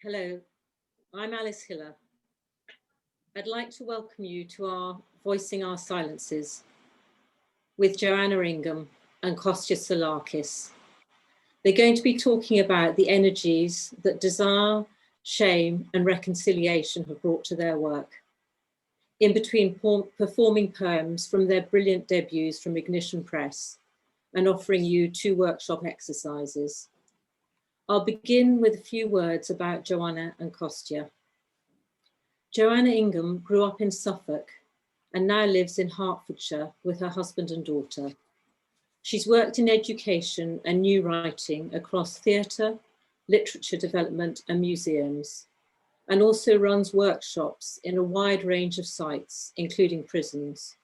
Hello, I'm Alice Hiller. I'd like to welcome you to our Voicing Our Silences with Joanna Ingham and Kostya Salakis. They're going to be talking about the energies that desire, shame, and reconciliation have brought to their work, in between performing poems from their brilliant debuts from Ignition Press and offering you 2 workshop exercises. I'll begin with a few words about Joanna and Kostya. Joanna Ingham grew up in Suffolk and now lives in Hertfordshire with her husband and daughter. She's worked in education and new writing across theatre, literature development and museums, and also runs workshops in a wide range of sites, including prisons.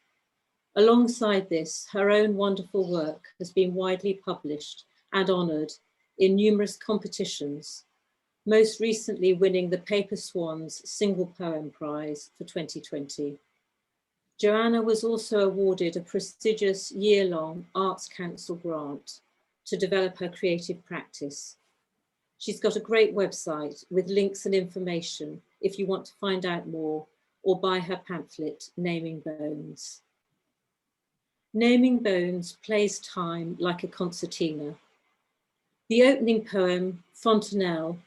Alongside this, her own wonderful work has been widely published and honoured in numerous competitions, most recently winning the Paper Swans Single Poem Prize for 2020. Joanna was also awarded a prestigious year-long Arts Council grant to develop her creative practice. She's got a great website with links and information if you want to find out more or buy her pamphlet, Naming Bones. Naming Bones plays time like a concertina. The opening poem, Fontanelle,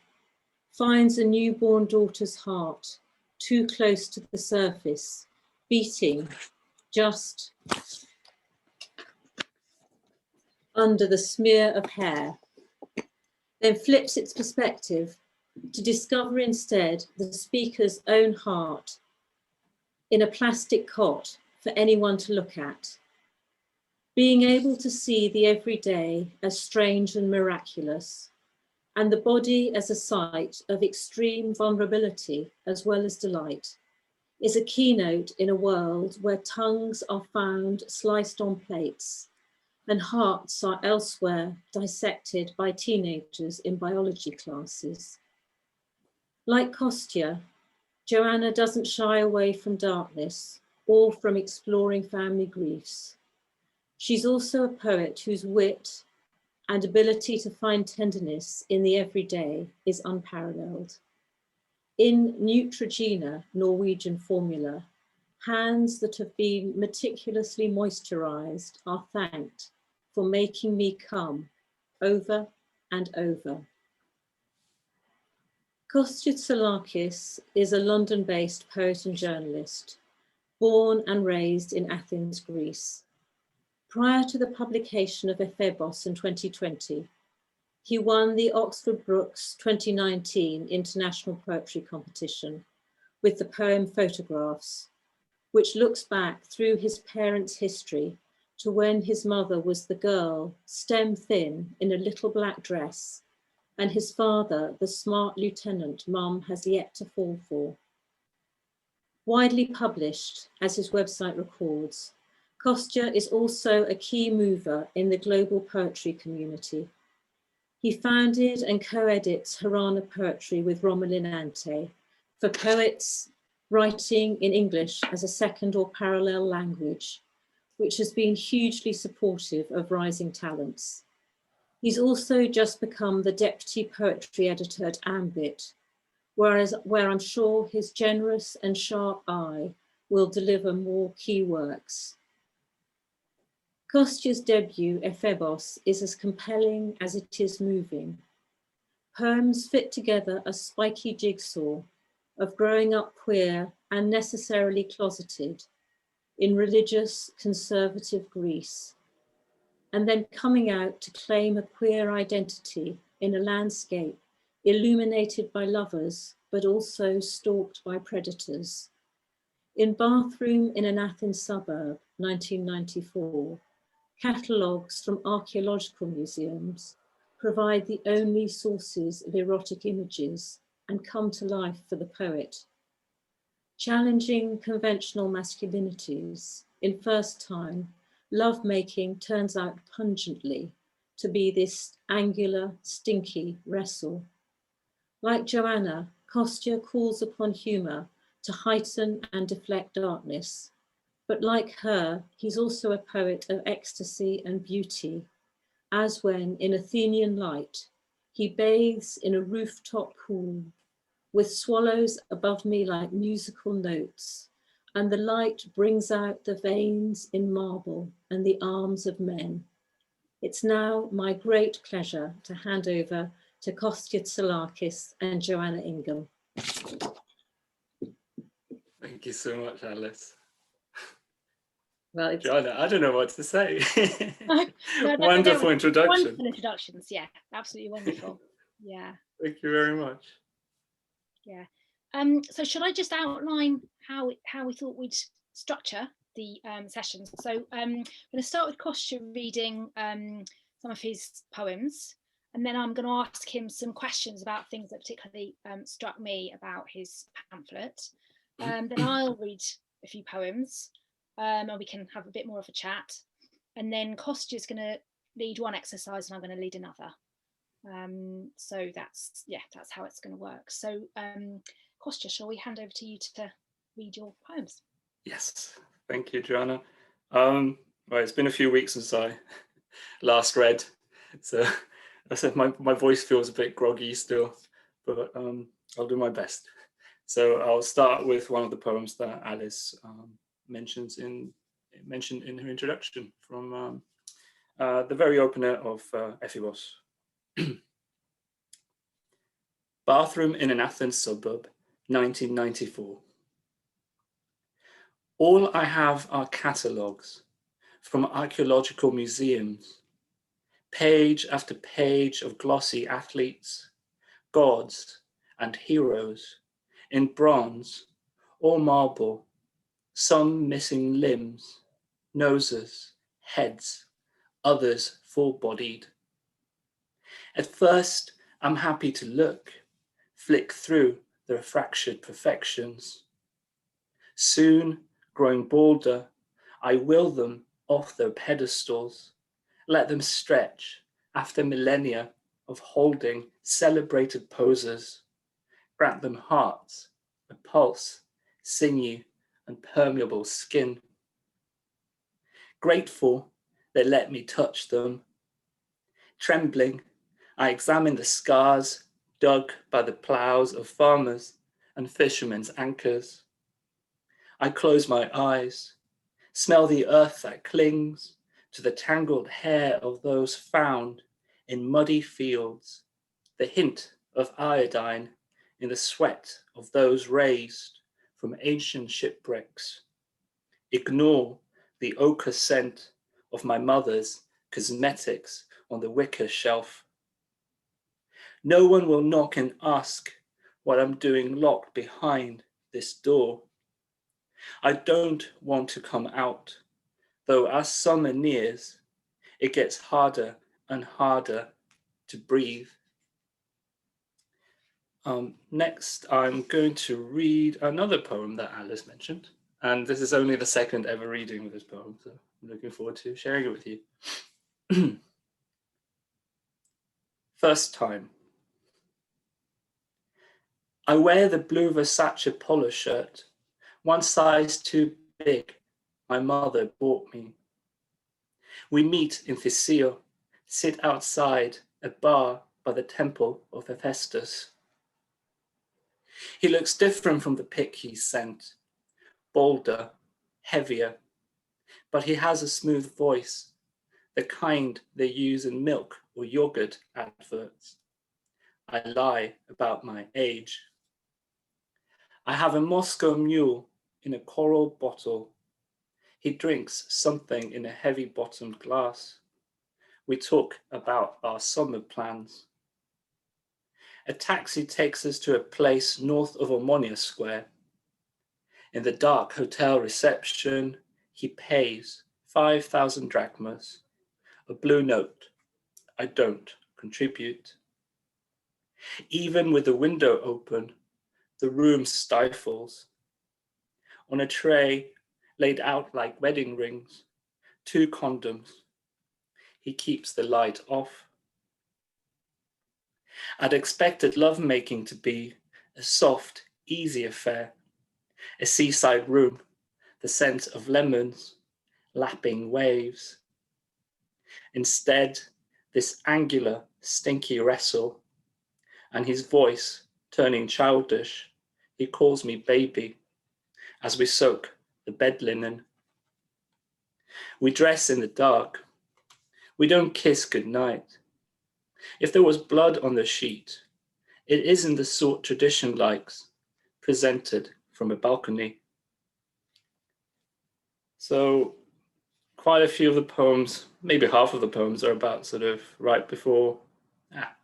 finds a newborn daughter's heart too close to the surface, beating just under the smear of hair, then flips its perspective to discover instead the speaker's own heart in a plastic cot for anyone to look at. Being able to see the everyday as strange and miraculous, and the body as a site of extreme vulnerability as well as delight, is a keynote in a world where tongues are found sliced on plates and hearts are elsewhere dissected by teenagers in biology classes. Like Kostya, Joanna doesn't shy away from darkness or from exploring family griefs. She's also a poet whose wit and ability to find tenderness in the everyday is unparalleled. In Neutrogena, Norwegian formula, hands that have been meticulously moisturized are thanked for making me come over and over. Kostya Salakis is a London-based poet and journalist, born and raised in Athens, Greece. Prior to the publication of Ephebos in 2020, he won the Oxford Brookes 2019 International Poetry Competition with the poem Photographs, which looks back through his parents' history to when his mother was the girl, stem thin, in a little black dress, and his father, the smart lieutenant mum has yet to fall for. Widely published, as his website records, Kostya is also a key mover in the global poetry community. He founded and co-edits Harana Poetry with Romalin Ante for poets writing in English as a second or parallel language, which has been hugely supportive of rising talents. He's also just become the deputy poetry editor at Ambit, where I'm sure his generous and sharp eye will deliver more key works. Kostya's debut, Ephebos, is as compelling as it is moving. Poems fit together a spiky jigsaw of growing up queer and necessarily closeted in religious, conservative Greece, and then coming out to claim a queer identity in a landscape illuminated by lovers, but also stalked by predators. In Bathroom in an Athens Suburb, 1994, catalogues from archaeological museums provide the only sources of erotic images and come to life for the poet. Challenging conventional masculinities, in First Time, lovemaking turns out pungently to be this angular, stinky wrestle. Like Joanna, Kostya calls upon humour to heighten and deflect darkness. But like her, he's also a poet of ecstasy and beauty, as when, in Athenian light, he bathes in a rooftop pool with swallows above me like musical notes, and the light brings out the veins in marble and the arms of men. It's now my great pleasure to hand over to Kostya and Joanna Ingham. Thank you so much, Alice. Well, Joanna, I don't know what to say. Wonderful introduction. Wonderful introductions, yeah, absolutely wonderful. Yeah. Thank you very much. Yeah. So should I just outline how we thought we'd structure the sessions? So I'm going to start with Kostya reading some of his poems, and then I'm going to ask him some questions about things that particularly struck me about his pamphlet. Then I'll read a few poems, and we can have a bit more of a chat. And then Kostya's going to lead one exercise, and I'm going to lead another. So that's how it's going to work. So Kostya, shall we hand over to you to read your poems? Yes, thank you, Joanna. Well, it's been a few weeks since I last read, so I said my voice feels a bit groggy still, but I'll do my best. So I'll start with one of the poems that Alice mentioned in her introduction from the very opener of Ephibos. Bathroom in an Athens suburb, 1994. All I have are catalogues from archaeological museums, page after page of glossy athletes, gods and heroes in bronze or marble, some missing limbs, noses, heads, others full-bodied. At first, I'm happy to look, flick through their fractured perfections. Soon, growing bolder, I will them off their pedestals, let them stretch after millennia of holding celebrated poses, grant them hearts, a pulse, sinew, and permeable skin. Grateful they let me touch them. Trembling, I examine the scars dug by the ploughs of farmers and fishermen's anchors. I close my eyes, smell the earth that clings to the tangled hair of those found in muddy fields, the hint of iodine in the sweat of those raised from ancient shipwrecks. Ignore the ochre scent of my mother's cosmetics on the wicker shelf. No one will knock and ask what I'm doing locked behind this door. I don't want to come out, though as summer nears, it gets harder and harder to breathe. Next, I'm going to read another poem that Alice mentioned, and this is only the second ever reading of this poem, so I'm looking forward to sharing it with you. First time. I wear the blue Versace polo shirt, one size too big, my mother bought me. We meet in Theseo, sit outside a bar by the temple of Hephaestus. He looks different from the pic he sent, bolder, heavier, but he has a smooth voice, the kind they use in milk or yogurt adverts. I lie about my age. I have a Moscow mule in a coral bottle. He drinks something in a heavy-bottomed glass. We talk about our summer plans. A taxi takes us to a place north of Omonia Square. In the dark hotel reception, he pays 5,000 drachmas, a blue note. I don't contribute. Even with the window open, the room stifles. On a tray, laid out like wedding rings, 2 condoms. He keeps the light off. I'd expected lovemaking to be a soft, easy affair, a seaside room, the scent of lemons, lapping waves. Instead, this angular, stinky wrestle, and his voice Turning childish, he calls me baby as we soak the bed linen. We dress in the dark. We don't kiss goodnight. If there was blood on the sheet, it isn't the sort tradition likes, presented from a balcony. So quite a few of the poems, maybe half of the poems, are about sort of right before,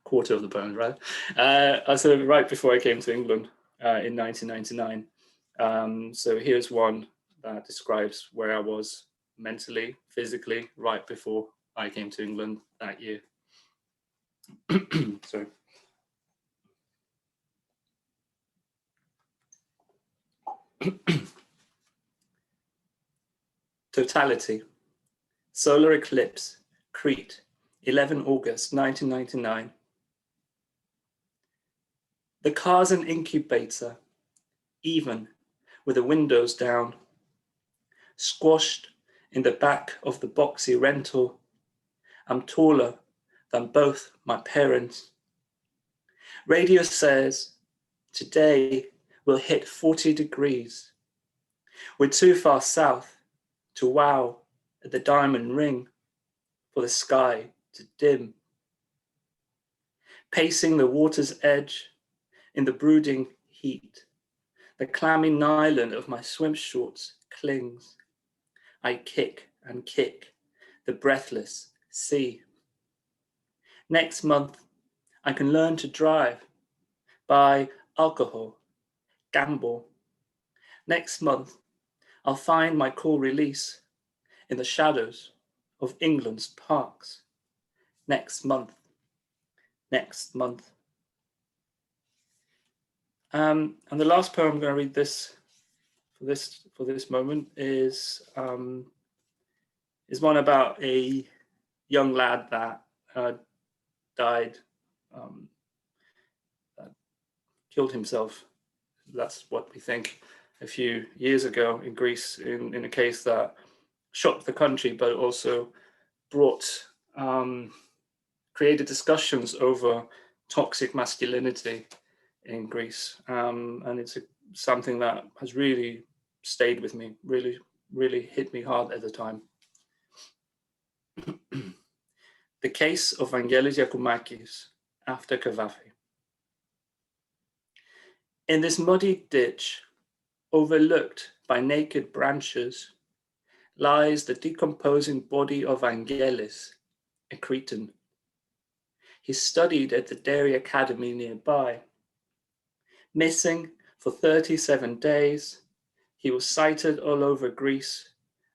quarter of the poems, right? Are sort of right before I came to England in 1999. So here's one that describes where I was mentally, physically, right before I came to England that year. Sorry. Totality. Solar eclipse, Crete, 11 August 1999. The car's an incubator, even with the windows down. Squashed in the back of the boxy rental, I'm taller than both my parents. Radio says today we'll hit 40 degrees. We're too far south to wow at the diamond ring for the sky to dim. Pacing the water's edge in the brooding heat, the clammy nylon of my swim shorts clings. I kick and kick the breathless sea. Next month, I can learn to drive, buy alcohol, gamble. Next month, I'll find my cool release in the shadows of England's parks. Next month. And the last poem I'm going to read for this moment is one about a young lad that died, that killed himself. That's what we think, a few years ago in Greece, in a case that shocked the country, but also brought created discussions over toxic masculinity in Greece, and it's something that has really stayed with me, really hit me hard at the time. The case of Vangelis Yakumakis after Cavafy. In this muddy ditch, overlooked by naked branches, lies the decomposing body of Vangelis, a Cretan. He studied at the Dairy Academy nearby. Missing for 37 days, he was cited all over Greece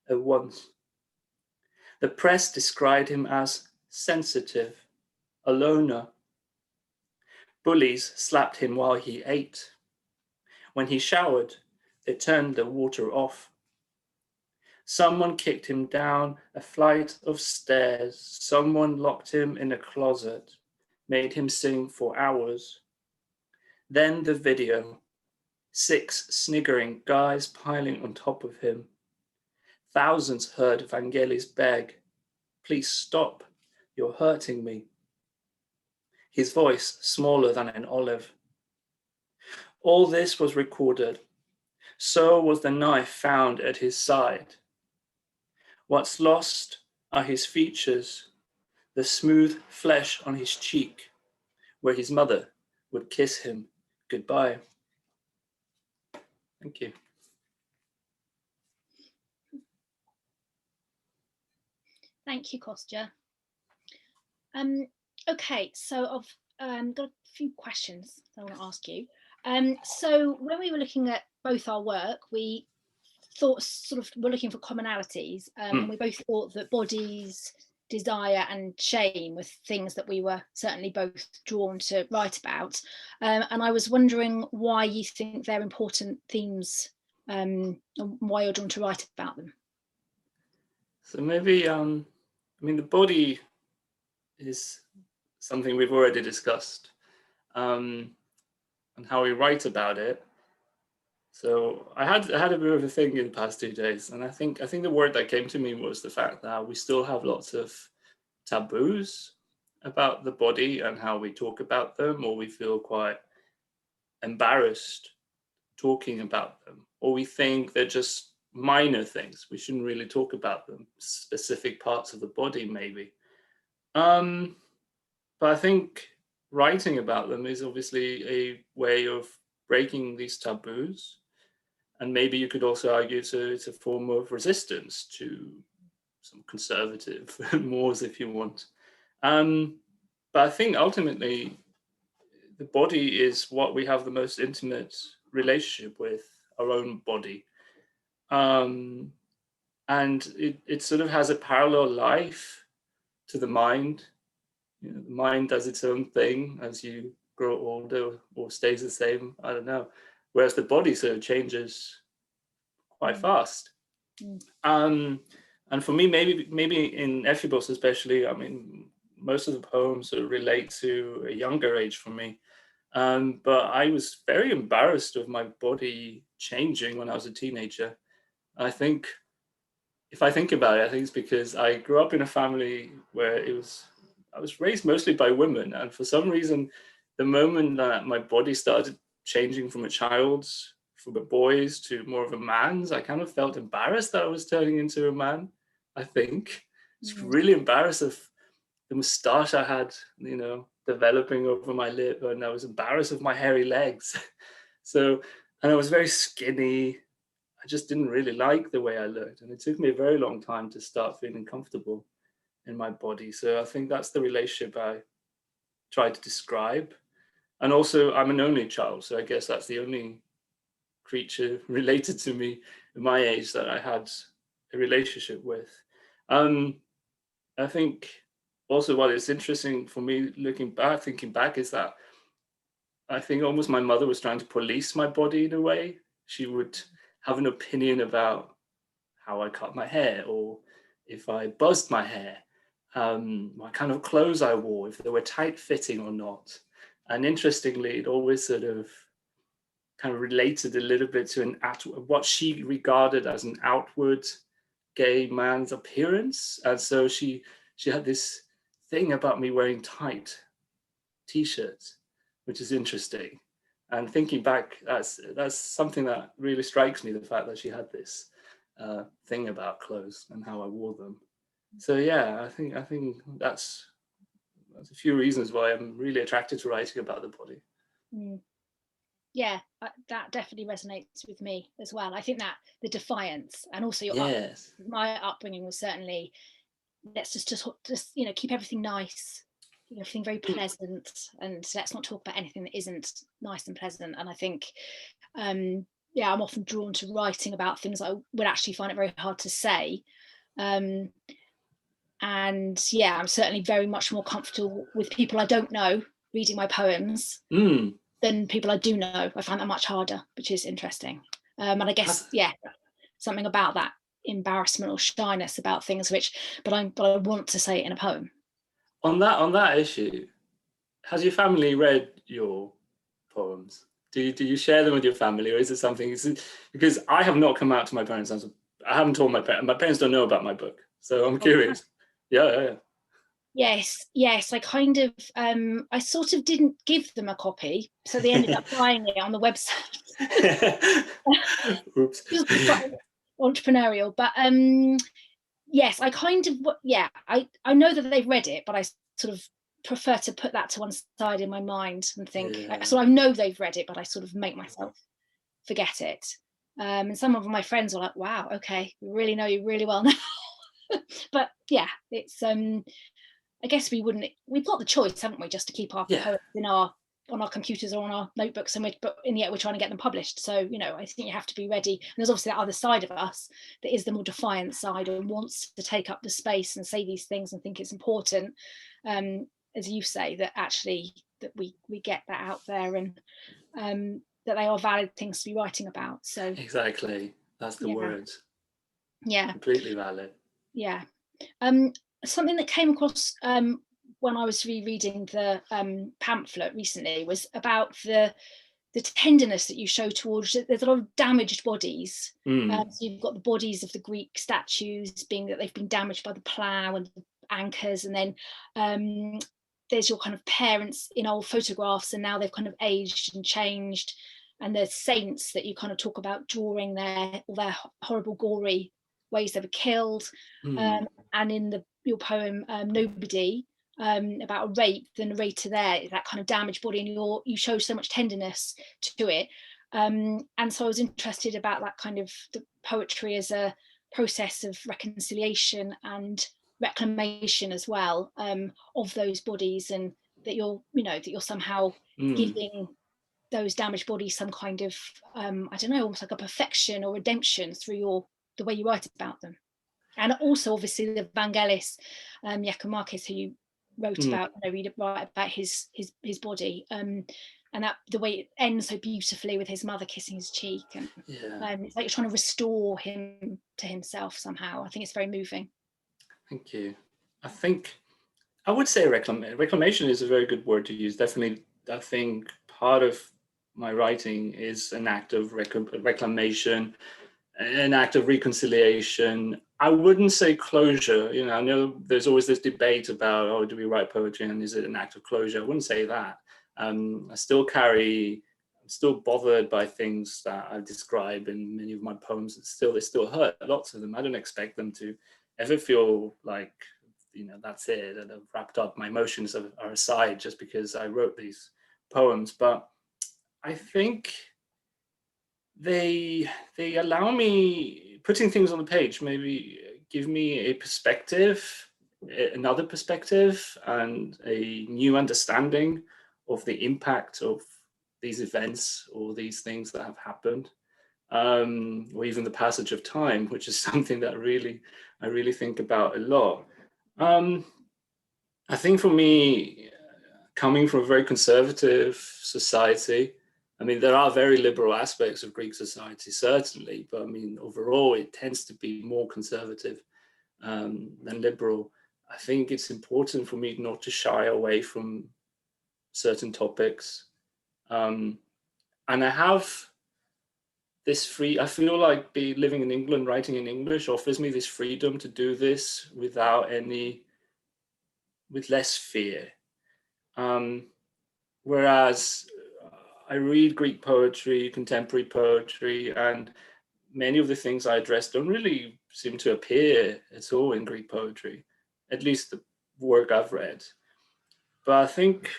at once. The press described him as sensitive, a loner. Bullies slapped him while he ate. When he showered, they turned the water off. Someone kicked him down a flight of stairs. Someone locked him in a closet, made him sing for hours. Then the video, 6 sniggering guys piling on top of him. Thousands heard Vangelis beg, "Please stop, you're hurting me." His voice smaller than an olive. All this was recorded. So was the knife found at his side. What's lost are his features, the smooth flesh on his cheek, where his mother would kiss him goodbye. Thank you. Thank you, Kostya. Okay, so I've got a few questions I want to ask you. So when we were looking at both our work, we thought we're looking for commonalities, and we both thought that bodies, desire and shame were things that we were certainly both drawn to write about. And I was wondering why you think they're important themes, and why you're drawn to write about them. So maybe, the body is something we've already discussed, and how we write about it. So I had a bit of a thing in the past 2 days, and I think the word that came to me was the fact that we still have lots of taboos about the body and how we talk about them, or we feel quite embarrassed talking about them, or we think they're just minor things. We shouldn't really talk about them, specific parts of the body, maybe. But I think writing about them is obviously a way of breaking these taboos. And maybe you could also argue it's a form of resistance to some conservative mores, if you want. But I think ultimately, the body is what we have the most intimate relationship with, our own body. And it sort of has a parallel life to the mind. You know, the mind does its own thing as you grow older or stays the same. I don't know. Whereas the body sort of changes quite fast. And for me, maybe in Ephibos especially, I mean, most of the poems sort of relate to a younger age for me. But I was very embarrassed of my body changing when I was a teenager. I think, if I think about it, I think it's because I grew up in a family where I was raised mostly by women. And for some reason, the moment that my body started changing from a boy's to more of a man's, I kind of felt embarrassed that I was turning into a man, I think. It's really embarrassed of the moustache I had, you know, developing over my lip, and I was embarrassed of my hairy legs. So, and I was very skinny. I just didn't really like the way I looked. And it took me a very long time to start feeling comfortable in my body. So I think that's the relationship I try to describe. And also, I'm an only child. So I guess that's the only creature related to me at my age that I had a relationship with. I think also what is interesting for me thinking back, is that I think almost my mother was trying to police my body in a way. She would have an opinion about how I cut my hair, or if I buzzed my hair, what kind of clothes I wore, if they were tight fitting or not. And interestingly, it always sort of kind of related a little bit to what she regarded as an outward gay man's appearance. And so she had this thing about me wearing tight t-shirts, which is interesting. And thinking back, that's something that really strikes me, the fact that she had this thing about clothes and how I wore them. So yeah, I think that's a few reasons why I'm really attracted to writing about the body. Yeah, that definitely resonates with me as well. I think that the defiance, and also my upbringing was certainly, let's just you know, keep everything nice, everything very pleasant, and let's not talk about anything that isn't nice and pleasant. And I think I'm often drawn to writing about things I would actually find it very hard to say. And yeah, I'm certainly very much more comfortable with people I don't know reading my poems than people I do know. I find that much harder, which is interesting. And I guess, something about that embarrassment or shyness about things but I want to say it in a poem. On that issue, has your family read your poems? Do you share them with your family, or is it something? Because I have not come out to my parents. I haven't told my parents. My parents don't know about my book, so I'm curious. Yeah. Yes. I kind of, I sort of didn't give them a copy, so they ended up buying it on the website. Oops. Quite entrepreneurial, but yes, I kind of, I know that they've read it, but I sort of prefer to put that to one side in my mind and think. So I know they've read it, but I sort of make myself forget it. And some of my friends are like, "Wow, okay, we really know you really well now." But yeah, it's I guess we've got the choice, haven't we, just to keep our poems on our computers or on our notebooks, but yet we're trying to get them published. So, you know, I think you have to be ready. And there's obviously that other side of us that is the more defiant side and wants to take up the space and say these things and think it's important, as you say, that actually that we get that out there, and that they are valid things to be writing about. So exactly, that's the word. Yeah, completely valid. Yeah. Something that came across when I was rereading the pamphlet recently was about the tenderness that you show towards. There's a lot of damaged bodies. So you've got the bodies of the Greek statues being that they've been damaged by the plough and the anchors, and then there's your kind of parents in old photographs, and now they've kind of aged and changed, and the saints that you kind of talk about drawing all their horrible gory ways they were killed. And in your poem Nobody, about a rape, the narrator there, that kind of damaged body, and you show so much tenderness to it. And so I was interested about that kind of the poetry as a process of reconciliation and reclamation as well, of those bodies, and that you're somehow giving those damaged bodies some kind of I don't know, almost like a perfection or redemption through the way you write about them. And also obviously the Vangelis, Yakomakis, who you wrote about, you write about his body, and that the way it ends so beautifully with his mother kissing his cheek, and it's like you're trying to restore him to himself somehow. I think it's very moving. Thank you. I would say reclamation is a very good word to use. Definitely, I think part of my writing is an act of reclamation, an act of reconciliation. I wouldn't say closure. I know there's always this debate about, oh, do we write poetry and is it an act of closure? I wouldn't say that. I'm still bothered by things that I describe in many of my poems. They still hurt, lots of them. I don't expect them to ever feel like, that's it, and I've wrapped up, my emotions are aside just because I wrote these poems. But I think they allow me, putting things on the page, maybe give me a perspective, another perspective, and a new understanding of the impact of these events or these things that have happened, or even the passage of time, which is something that I really think about a lot. I think for me, coming from a very conservative society, I mean, there are very liberal aspects of Greek society, certainly, but I mean, overall, it tends to be more conservative than liberal. I think it's important for me not to shy away from certain topics. And I have I feel like living in England, writing in English offers me this freedom to do this with less fear. Whereas I read Greek poetry, contemporary poetry, and many of the things I address don't really seem to appear at all in Greek poetry, at least the work I've read. But I think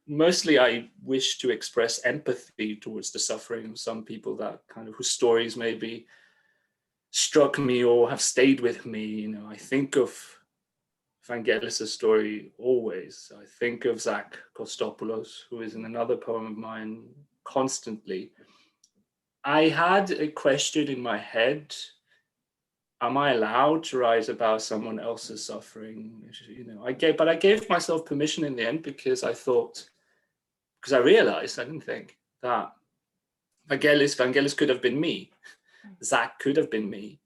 mostly I wish to express empathy towards the suffering of some people whose stories maybe struck me or have stayed with me. I think of Vangelis' story always. I think of Zach Kostopoulos, who is in another poem of mine, constantly. I had a question in my head: am I allowed to write about someone else's suffering? I gave myself permission in the end, because I realized, I didn't think, that Vangelis could have been me. Zach could have been me.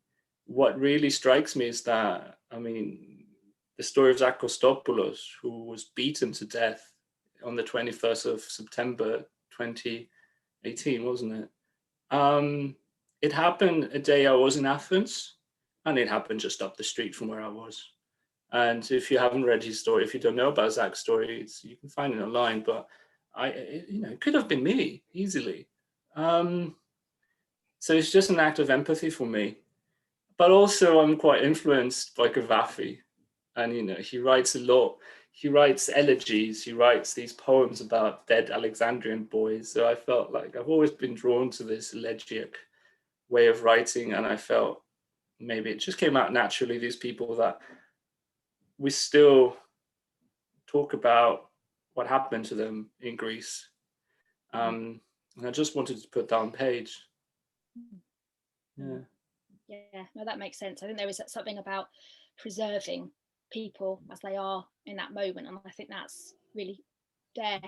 What really strikes me is that, the story of Zach Kostopoulos, who was beaten to death on the 21st of September 2018, wasn't it? It happened a day I was in Athens, and it happened just up the street from where I was. And if you haven't read his story, if you don't know about Zach's story, you can find it online, but it could have been me easily. So it's just an act of empathy for me. But also I'm quite influenced by Gaddafi. And, he writes a lot. He writes elegies. He writes these poems about dead Alexandrian boys. So I felt like I've always been drawn to this elegiac way of writing. And I felt maybe it just came out naturally, these people that we still talk about what happened to them in Greece. And I just wanted to put that on page. Yeah, no, that makes sense. I think there is something about preserving people as they are in that moment, and I think that's really there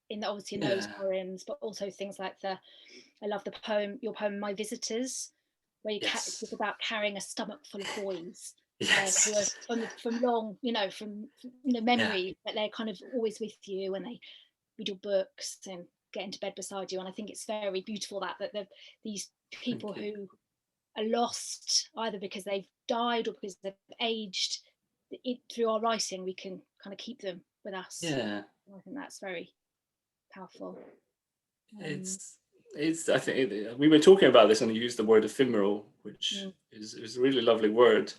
in those poems, but also things like I love your poem My Visitors, where it's about carrying a stomach full of boys who are from long, from memory, but they're kind of always with you, and they read your books and get into bed beside you. And I think it's very beautiful that these people who are lost either because they've died or because they've aged, through our writing we can kind of keep them with us. Yeah. I think that's very powerful. It's I think we were talking about this and you used the word ephemeral, which is a really lovely word.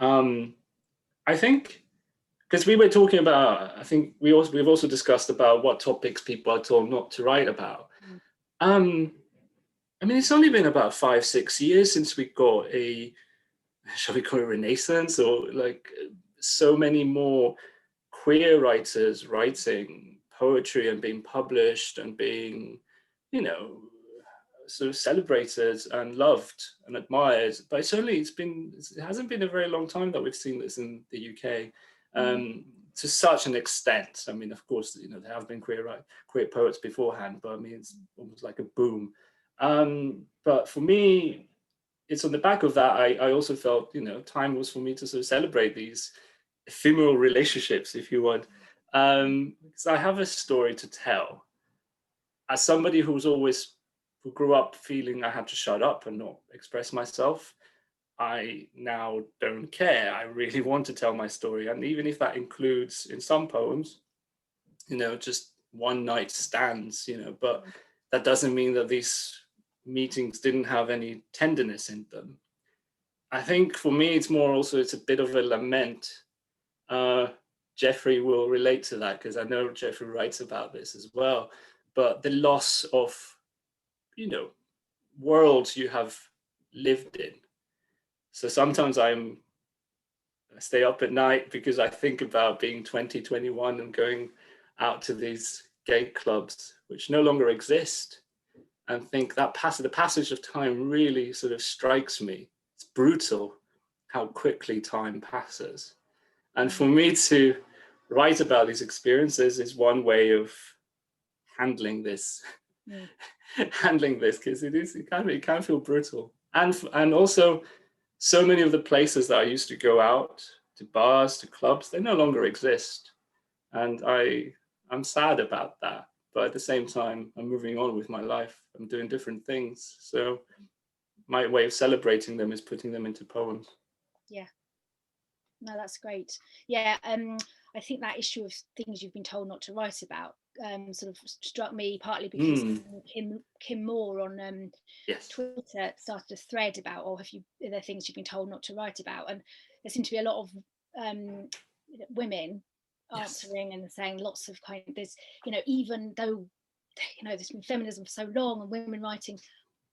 I think because we were talking about, I think we've also discussed about what topics people are told not to write about. I mean, it's only been about 5-6 years since we got a, shall we call it, renaissance, or like so many more queer writers writing poetry and being published and being, you know, sort of celebrated and loved and admired. But it hasn't been a very long time that we've seen this in the UK to such an extent. I mean, of course, you know, there have been queer poets beforehand, but I mean, it's almost like a boom. But for me, it's on the back of that, I also felt, you know, time was for me to sort of celebrate these ephemeral relationships, if you would. Because I have a story to tell. As somebody who grew up feeling I had to shut up and not express myself, I now don't care. I really want to tell my story. And even if that includes, in some poems, you know, just one night stands, you know, but that doesn't mean that these meetings didn't have any tenderness in them. I think for me, it's a bit of a lament. Jeffrey will relate to that because I know Jeffrey writes about this as well. But the loss of, you know, worlds you have lived in. So sometimes I stay up at night because I think about being 20, 21 and going out to these gay clubs, which no longer exist, and think that the passage of time really sort of strikes me. It's brutal how quickly time passes. And for me to write about these experiences is one way of handling this, because it can feel brutal. And also, so many of the places that I used to go out to, bars, to clubs, they no longer exist. And I'm sad about that. But at the same time, I'm moving on with my life. I'm doing different things. So my way of celebrating them is putting them into poems. Yeah. No, that's great. Yeah, I think that issue of things you've been told not to write about sort of struck me, partly because Kim Moore on Twitter started a thread about, are there things you've been told not to write about? And there seem to be a lot of women answering and saying lots of there's, you know, even though, you know, there's been feminism for so long and women writing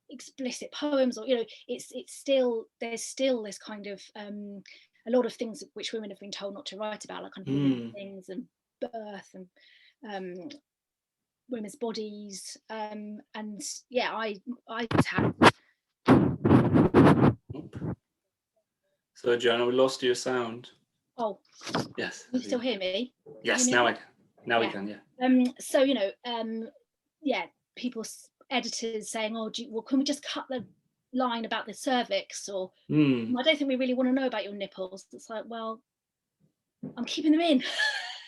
explicit poems, or, you know, there's still this kind of a lot of things which women have been told not to write about, like kind of living things and birth and women's bodies. And yeah, I had. So Joanna, we lost your sound. Oh, yes. You still hear me? Yes, now I can. Now we can, yeah. So, you know, yeah, editors saying, oh, well, can we just cut the line about the cervix? Or I don't think we really want to know about your nipples. It's like, well, I'm keeping them in.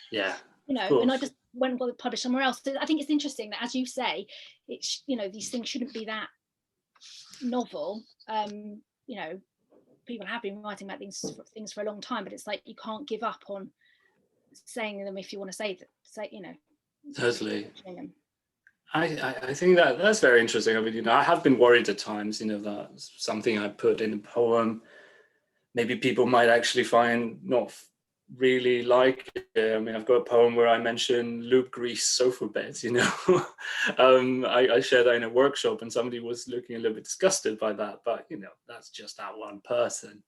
Yeah. You know, and I just went and got it published somewhere else. So I think it's interesting that, as you say, it's, you know, these things shouldn't be that novel. You know, people have been writing about things for a long time, but it's like you can't give up on saying them if you want to say, you know. Totally. I think that's very interesting. I mean, you know, I have been worried at times, you know, that something I put in a poem, maybe people might actually find not really like it. I mean, I've got a poem where I mention lube grease sofa beds, you know. I shared that in a workshop and somebody was looking a little bit disgusted by that, but, you know, that's just that one person.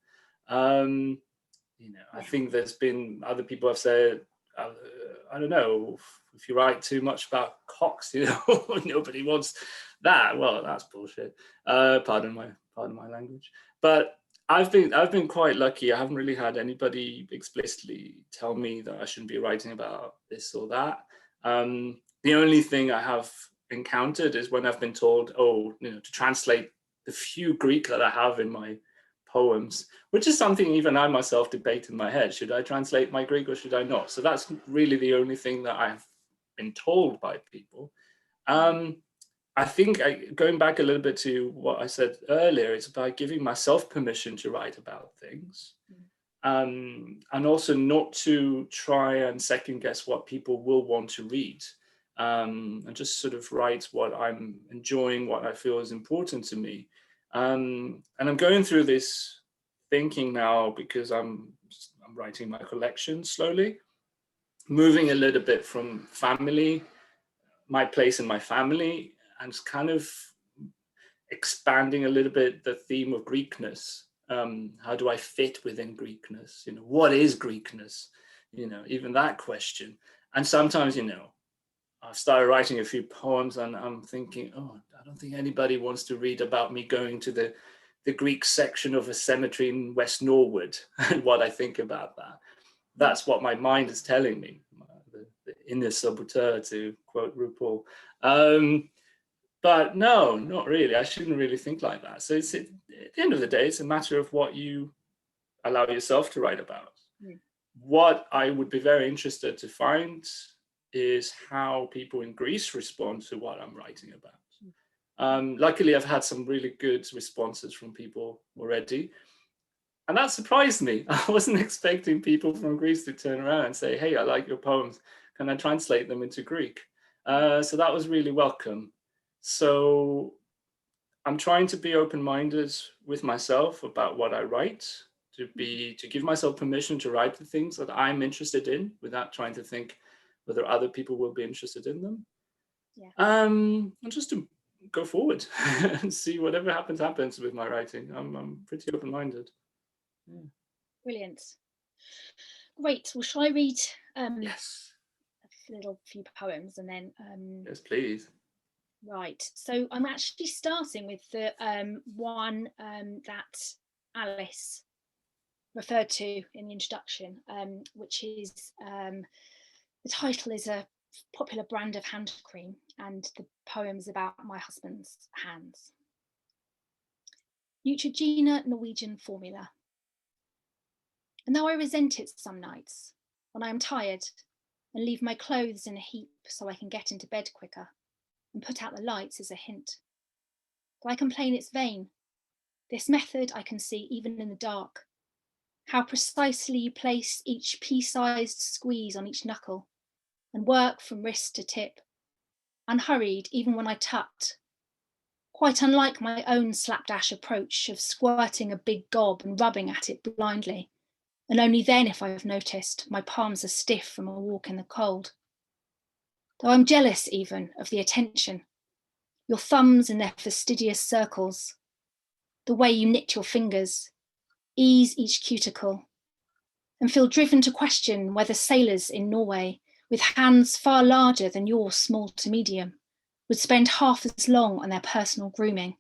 You know, I think there's been other people have said, I don't know, if you write too much about cocks, you know, nobody wants that. Well, that's bullshit. Pardon my language. But I've been quite lucky. I haven't really had anybody explicitly tell me that I shouldn't be writing about this or that. The only thing I have encountered is when I've been told, oh, you know, to translate the few Greek that I have in my poems, which is something even I myself debate in my head. Should I translate my Greek or should I not? So that's really the only thing that I've been told by people. I think going back a little bit to what I said earlier, it's about giving myself permission to write about things. and also not to try and second guess what people will want to read, and just sort of write what I'm enjoying, what I feel is important to me. And I'm going through this thinking now because I'm writing my collection slowly, moving a little bit from family, my place in my family, and kind of expanding a little bit the theme of Greekness. How do I fit within Greekness? You know, what is Greekness? You know, even that question. And sometimes, you know, I've started writing a few poems and I'm thinking, oh, I don't think anybody wants to read about me going to the Greek section of a cemetery in West Norwood and what I think about that. That's what my mind is telling me, the inner saboteur, to quote RuPaul. But no, not really. I shouldn't really think like that. So at the end of the day, it's a matter of what you allow yourself to write about. Mm. What I would be very interested to find is how people in Greece respond to what I'm writing about. Luckily, I've had some really good responses from people already. And that surprised me. I wasn't expecting people from Greece to turn around and say, hey, I like your poems. Can I translate them into Greek? So that was really welcome. So I'm trying to be open-minded with myself about what I write, to give myself permission to write the things that I'm interested in without trying to think whether other people will be interested in them. Yeah. And just to go forward and see whatever happens with my writing. I'm pretty open-minded. Yeah. Brilliant. Great. Well, shall I read Yes. a little few poems and then Yes, please. Right, so I'm actually starting with the one that Alice referred to in the introduction, which is the title is a popular brand of hand cream, and the poem is about my husband's hands. Neutrogena Norwegian formula. And though I resent it some nights, when I am tired and leave my clothes in a heap so I can get into bed quicker, and put out the lights as a hint. Though I complain it's vain, this method I can see even in the dark. How precisely you place each pea-sized squeeze on each knuckle and work from wrist to tip, unhurried even when I tut. Quite unlike my own slapdash approach of squirting a big gob and rubbing at it blindly, and only then, if I've noticed, my palms are stiff from a walk in the cold. Though I'm jealous even of the attention, your thumbs in their fastidious circles, the way you knit your fingers, ease each cuticle, and feel driven to question whether sailors in Norway, with hands far larger than your small to medium, would spend half as long on their personal grooming.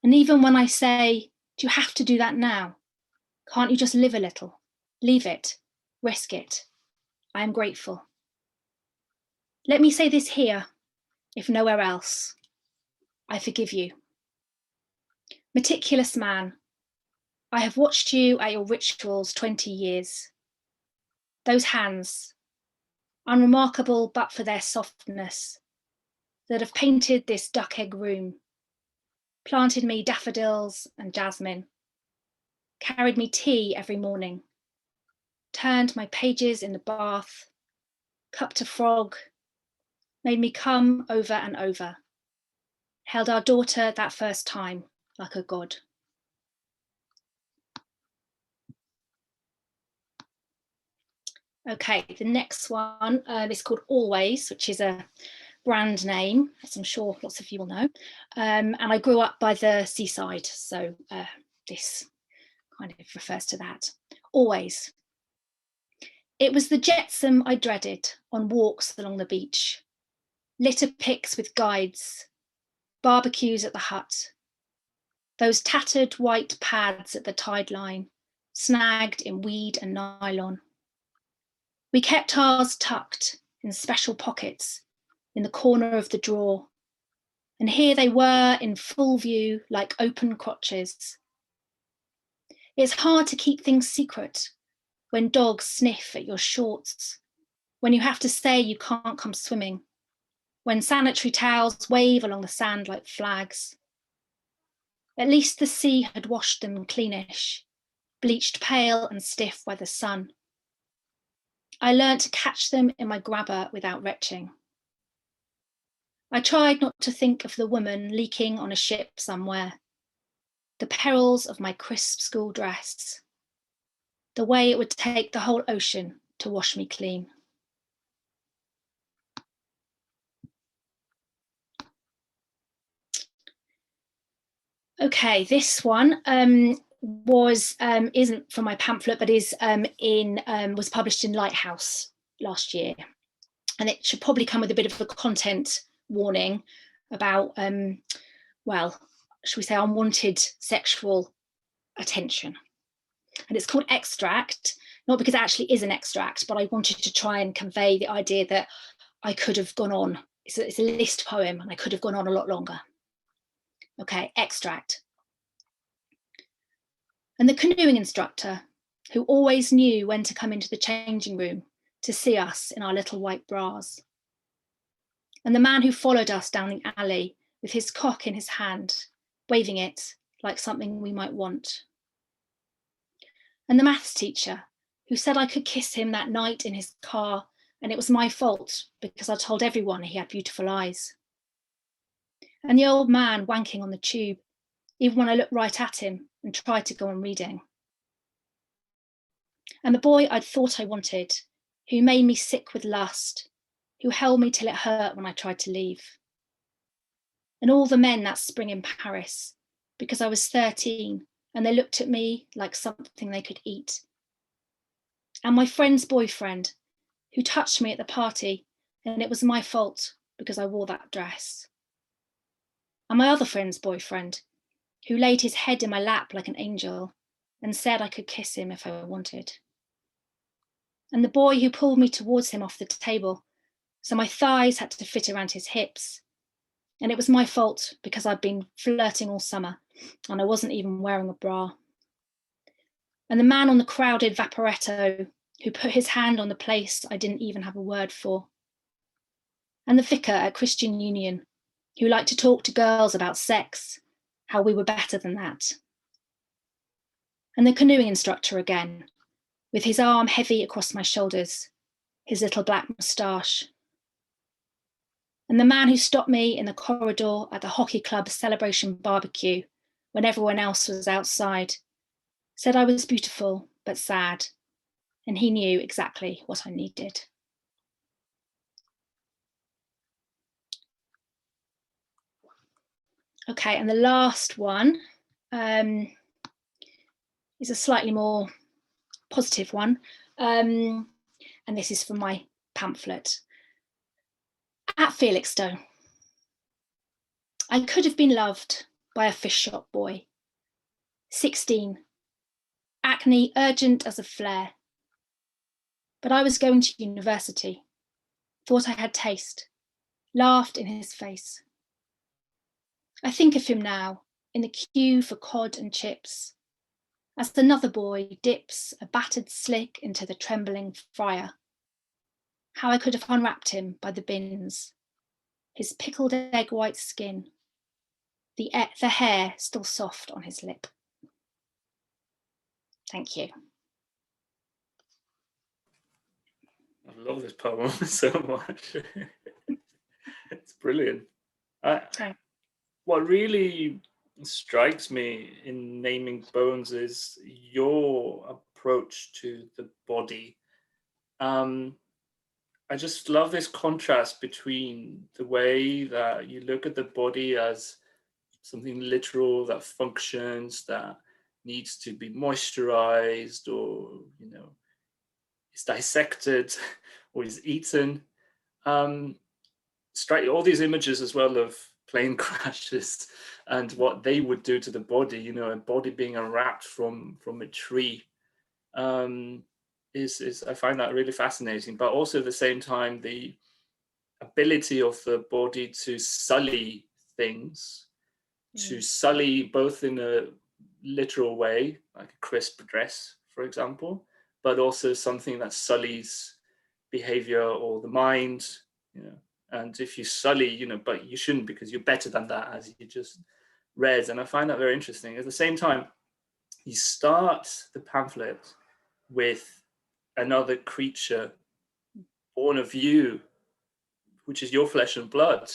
And even when I say, do you have to do that now? Can't you just live a little? Leave it, risk it. I am grateful. Let me say this here, if nowhere else. I forgive you. Meticulous man, I have watched you at your rituals 20 years. Those hands, unremarkable but for their softness, that have painted this duck egg room, planted me daffodils and jasmine, carried me tea every morning, turned my pages in the bath, cupped a frog, made me come over and over, held our daughter that first time like a god. Okay, the next one is called Always, which is a brand name, as I'm sure lots of you will know. And I grew up by the seaside, so this kind of refers to that. Always. It was the jetsam I dreaded on walks along the beach, litter picks with guides, barbecues at the hut, those tattered white pads at the tide line, snagged in weed and nylon. We kept ours tucked in special pockets in the corner of the drawer, and here they were in full view like open crotches. It's hard to keep things secret when dogs sniff at your shorts, when you have to say you can't come swimming, when sanitary towels wave along the sand like flags. At least the sea had washed them cleanish, bleached pale and stiff by the sun. I learnt to catch them in my grabber without retching. I tried not to think of the woman leaking on a ship somewhere, the perils of my crisp school dress, the way it would take the whole ocean to wash me clean. Okay, this one isn't from my pamphlet, but was published in Lighthouse last year, and it should probably come with a bit of a content warning about, well, should we say, unwanted sexual attention. And it's called Extract, not because it actually is an extract, but I wanted to try and convey the idea that I could have gone on. It's a list poem, and I could have gone on a lot longer. Okay, Extract. And the canoeing instructor, who always knew when to come into the changing room to see us in our little white bras. And the man who followed us down the alley with his cock in his hand, waving it like something we might want. And the maths teacher, who said I could kiss him that night in his car, and it was my fault because I told everyone he had beautiful eyes. And the old man wanking on the tube, even when I looked right at him and tried to go on reading. And the boy I'd thought I wanted, who made me sick with lust, who held me till it hurt when I tried to leave. And all the men that spring in Paris, because I was 13 and they looked at me like something they could eat. And my friend's boyfriend, who touched me at the party, and it was my fault because I wore that dress. And my other friend's boyfriend, who laid his head in my lap like an angel and said I could kiss him if I wanted. And the boy who pulled me towards him off the table, so my thighs had to fit around his hips. And it was my fault because I'd been flirting all summer and I wasn't even wearing a bra. And the man on the crowded Vaporetto who put his hand on the place I didn't even have a word for. And the vicar at Christian Union who liked to talk to girls about sex, how we were better than that. And the canoeing instructor again, with his arm heavy across my shoulders, his little black moustache. And the man who stopped me in the corridor at the hockey club celebration barbecue when everyone else was outside, said I was beautiful but sad, and he knew exactly what I needed. Okay, and the last one is a slightly more positive one, and this is from my pamphlet. At Felixstowe, I could have been loved by a fish shop boy. 16, acne urgent as a flare. But I was going to university, thought I had taste, laughed in his face. I think of him now in the queue for cod and chips, as another boy dips a battered slick into the trembling fryer. How I could have unwrapped him by the bins, his pickled egg white skin, the hair still soft on his lip. Thank you. I love this poem so much. It's brilliant. What really strikes me in Naming Bones is your approach to the body. I just love this contrast between the way that you look at the body as something literal that functions, that needs to be moisturized, or is dissected or is eaten. Strike all these images as well of plane crashes and what they would do to the body. A body being unwrapped from a tree. Is I find that really fascinating, but also at the same time the ability of the body to sully things, to sully both in a literal way, like a crisp dress, for example, but also something that sullies behavior or the mind, and if you sully, but you shouldn't, because you're better than that, as you just read. And I find that very interesting. At the same time, you start the pamphlet with another creature born of you, which is your flesh and blood,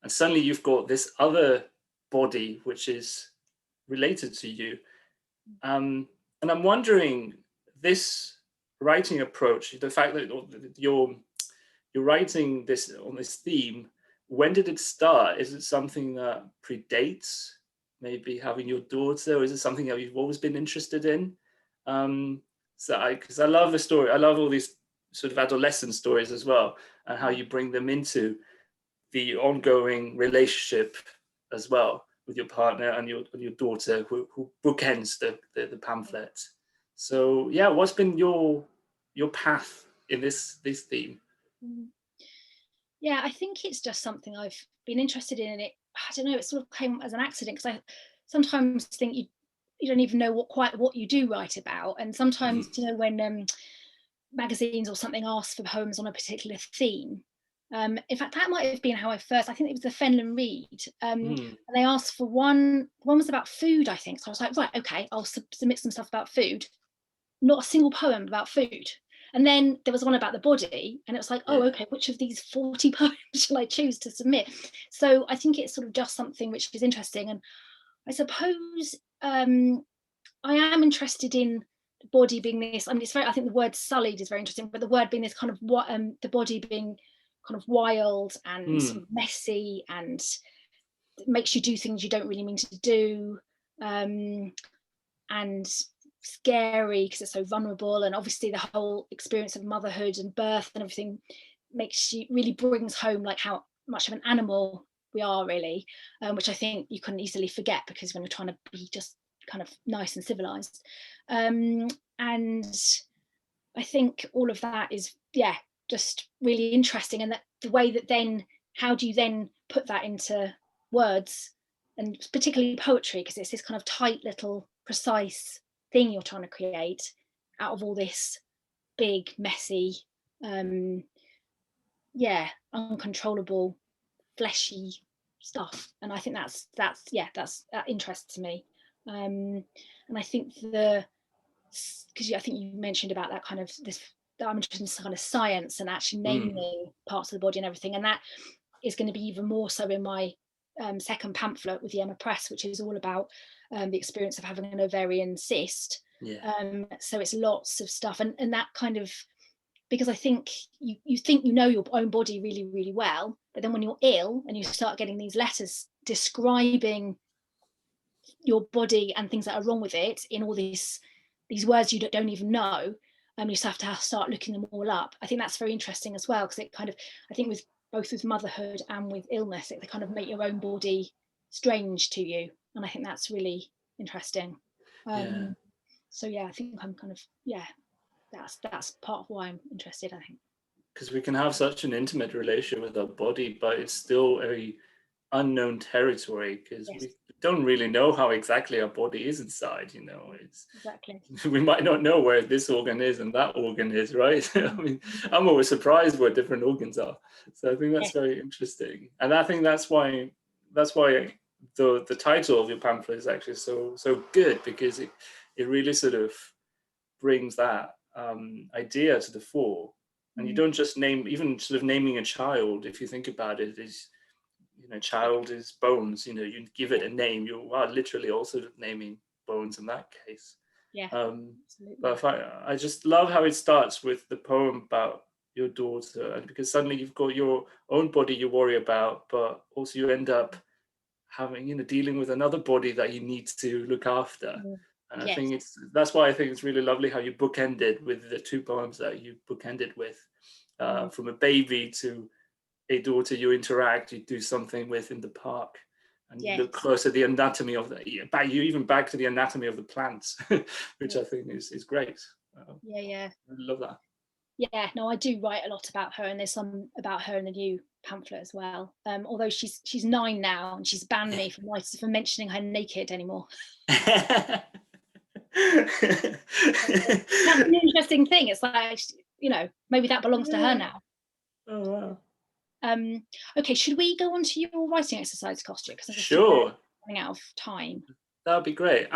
and suddenly you've got this other body which is related to you. And I'm wondering, this writing approach, the fact that you're writing this on this theme, when did it start? Is it something that predates maybe having your daughter, or is it something that you've always been interested in? Because I love the story. I love all these sort of adolescent stories as well, and how you bring them into the ongoing relationship as well with your partner and your daughter, who bookends the pamphlet. So yeah, what's been your path in this theme? Yeah, I think it's just something I've been interested in, and it, I don't know, it sort of came as an accident, because I sometimes think you don't even know quite what you do write about, and sometimes you know, when magazines or something ask for poems on a particular theme. In fact, that might have been how I first, I think it was the Fenland Read, and they asked for one was about food, I think. So I was like, right, okay, I'll submit some stuff about food. Not a single poem about food. And then there was one about the body, and it was like, oh, okay, which of these 40 poems shall I choose to submit? So I think it's sort of just something which is interesting. And I suppose I am interested in the body being this, I mean, it's very, I think the word sullied is very interesting, but the word being this kind of what, the body being kind of wild and sort of messy, and it makes you do things you don't really mean to do, and scary because it's so vulnerable. And obviously the whole experience of motherhood and birth and everything really brings home like how much of an animal we are, really, which I think you can easily forget, because when you're trying to be just kind of nice and civilized, and I think all of that is, yeah, just really interesting. And that the way that then, how do you then put that into words, and particularly poetry, because it's this kind of tight little precise thing you're trying to create out of all this big messy, yeah, uncontrollable fleshy stuff. And I think that interests me. And I think because I think you mentioned about that kind of this, that I'm interested in kind of science and actually naming parts of the body and everything, and that is going to be even more so in my second pamphlet with the Emma Press, which is all about the experience of having an ovarian cyst. So it's lots of stuff, and that kind of, because I think you think you know your own body really, really well, but then when you're ill and you start getting these letters describing your body and things that are wrong with it in all these words you don't even know, you just have to start looking them all up. I think that's very interesting as well, because it kind of, I think with both with motherhood and with illness, they kind of make your own body strange to you, and I think that's really interesting. So yeah, I think I'm kind of, yeah, that's part of why I'm interested, I think. Because we can have such an intimate relation with our body, but it's still a unknown territory, because we don't really know how exactly our body is inside, you know. It's exactly, we might not know where this organ is and that organ is, right? I mean, I'm always surprised where different organs are. So I think that's very interesting, and I think that's why the title of your pamphlet is actually so good, because it really sort of brings that idea to the fore. And you don't just name, even sort of naming a child, if you think about it, is, you know, child is bones, you know, you give it a name, you are literally also naming bones in that case. But I just love how it starts with the poem about your daughter, and because suddenly you've got your own body you worry about, but also you end up having, you know, dealing with another body that you need to look after. And I think that's why I think it's really lovely how you bookended with the two poems that you bookended with, from a baby to a daughter you interact, you do something with in the park, and you look close at the anatomy of back to the anatomy of the plants, which I think is great. I love that. Yeah, no, I do write a lot about her, and there's some about her in the new pamphlet as well. Although she's 9 now, and she's banned me from mentioning her naked anymore. That's an interesting thing. It's like, you know, maybe that belongs to her now. Oh wow. Okay, should we go on to your writing exercise, Kostya? Because sure, running out of time. That would be great.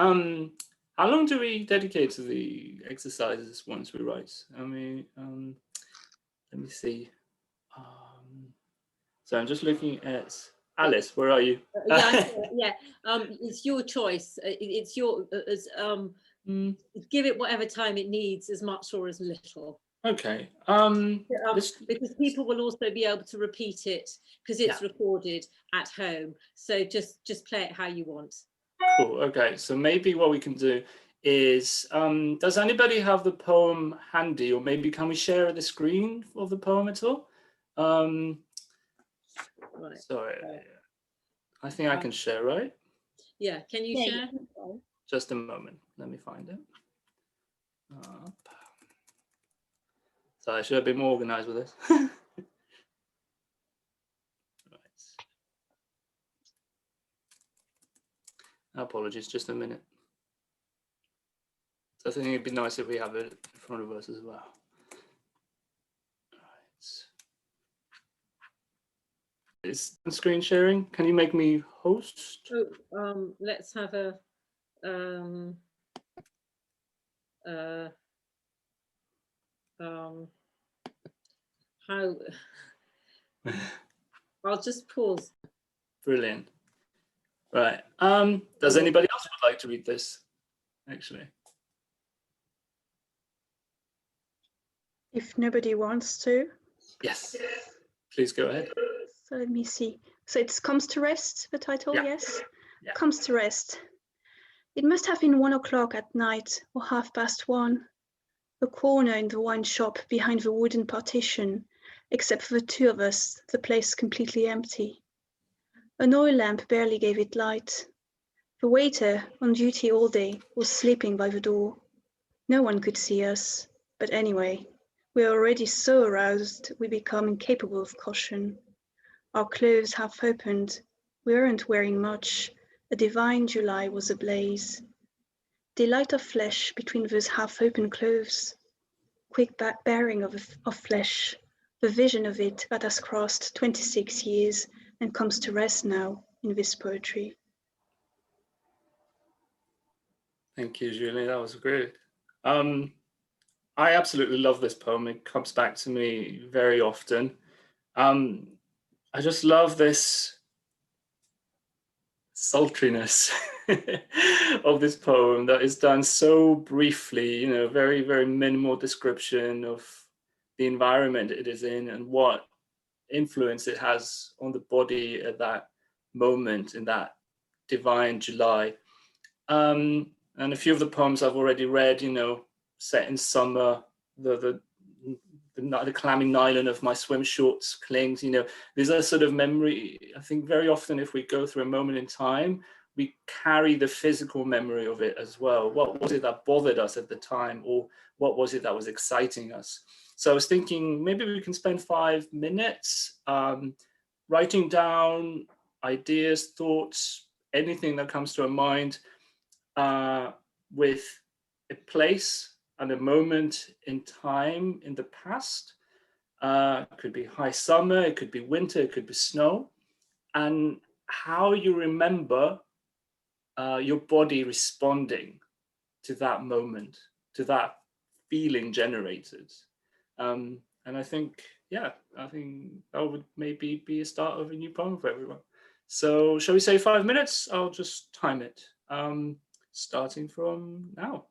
How long do we dedicate to the exercises once we write? I mean, let me see. So I'm just looking at Alice. Where are you? Yeah. It's your choice. It's your give it whatever time it needs, as much or as little. Okay. Because people will also be able to repeat it because it's recorded at home. So just play it how you want. Cool. Okay. So maybe what we can do is, does anybody have the poem handy, or maybe can we share the screen of the poem at all? Right. Sorry. I think I can share, right? Yeah. Can you share? Just a moment. Let me find it. So I should have been more organized with this. Right. Apologies, just a minute. So I think it'd be nice if we have it in front of us as well. Right. Is screen sharing? Can you make me host? Oh, let's have a how I'll just pause. Brilliant. Right. Does anybody else would like to read this? Actually, if nobody wants to. yes. Please go ahead. So let me see. So it comes to rest, the title, yes? Yeah. Comes to rest. It must have been 1 o'clock at night or 1:30. A corner in the wine shop behind the wooden partition, except for the two of us, the place completely empty. An oil lamp barely gave it light. The waiter, on duty all day, was sleeping by the door. No one could see us, but anyway, we are already so aroused we become incapable of caution. Our clothes half opened, we weren't wearing much, a divine July was ablaze. Delight of flesh between those half-open clothes, quick bearing of flesh, the vision of it that has crossed 26 years and comes to rest now in this poetry. Thank you, Julie. That was great. I absolutely love this poem. It comes back to me very often. I just love this sultriness of this poem that is done so briefly, very, very minimal description of the environment it is in and what influence it has on the body at that moment in that divine July. And a few of the poems I've already read, set in summer, the clammy nylon of my swim shorts clings, these are sort of memory. I think very often if we go through a moment in time, we carry the physical memory of it as well. What was it that bothered us at the time, or what was it that was exciting us? So I was thinking maybe we can spend 5 minutes writing down ideas, thoughts, anything that comes to our mind, with a place and a moment in time in the past. It could be high summer, it could be winter, it could be snow, and how you remember your body responding to that moment, to that feeling generated. And I think that would maybe be a start of a new poem for everyone. So shall we say 5 minutes? I'll just time it. Starting from now.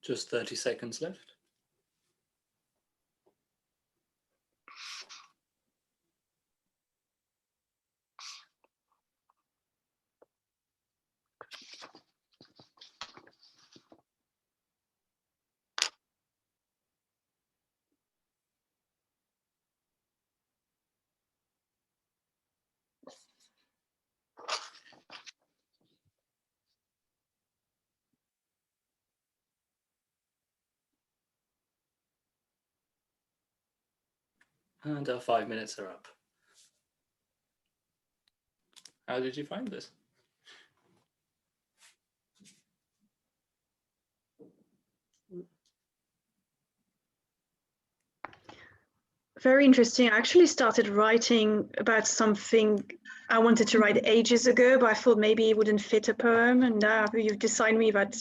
Just 30 seconds left. And our 5 minutes are up. How did you find this? Very interesting. I actually started writing about something I wanted to write ages ago, but I thought maybe it wouldn't fit a poem, and now you've decided me that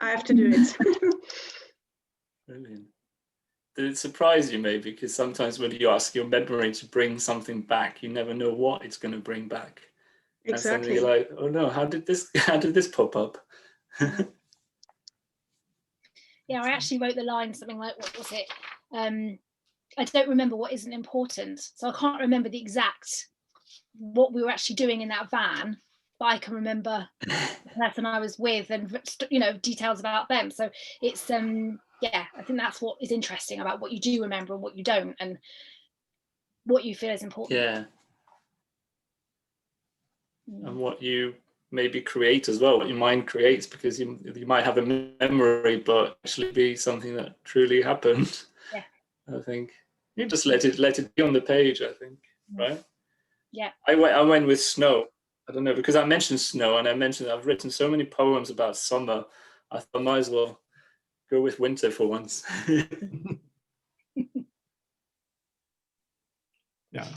I have to do it. Brilliant. Did it surprise you maybe? Because sometimes when you ask your memory to bring something back, you never know what it's going to bring back. And suddenly Exactly. you're like, oh no, how did this pop up? Yeah, I actually wrote the line something like, what was it? I don't remember what isn't important. So I can't remember the exact what we were actually doing in that van, but I can remember the person I was with and, you know, details about them. So it's yeah, I think that's what is interesting about what you do remember and what you don't, and what you feel is important. Yeah. And what you maybe create as well, what your mind creates, because you might have a memory but actually be something that truly happened. Yeah. I think you just let it be on the page, I think, right? Yeah. I went with snow. I don't know, because I mentioned snow and I mentioned I've written so many poems about summer. I thought I might as well go with winter for once. Yeah,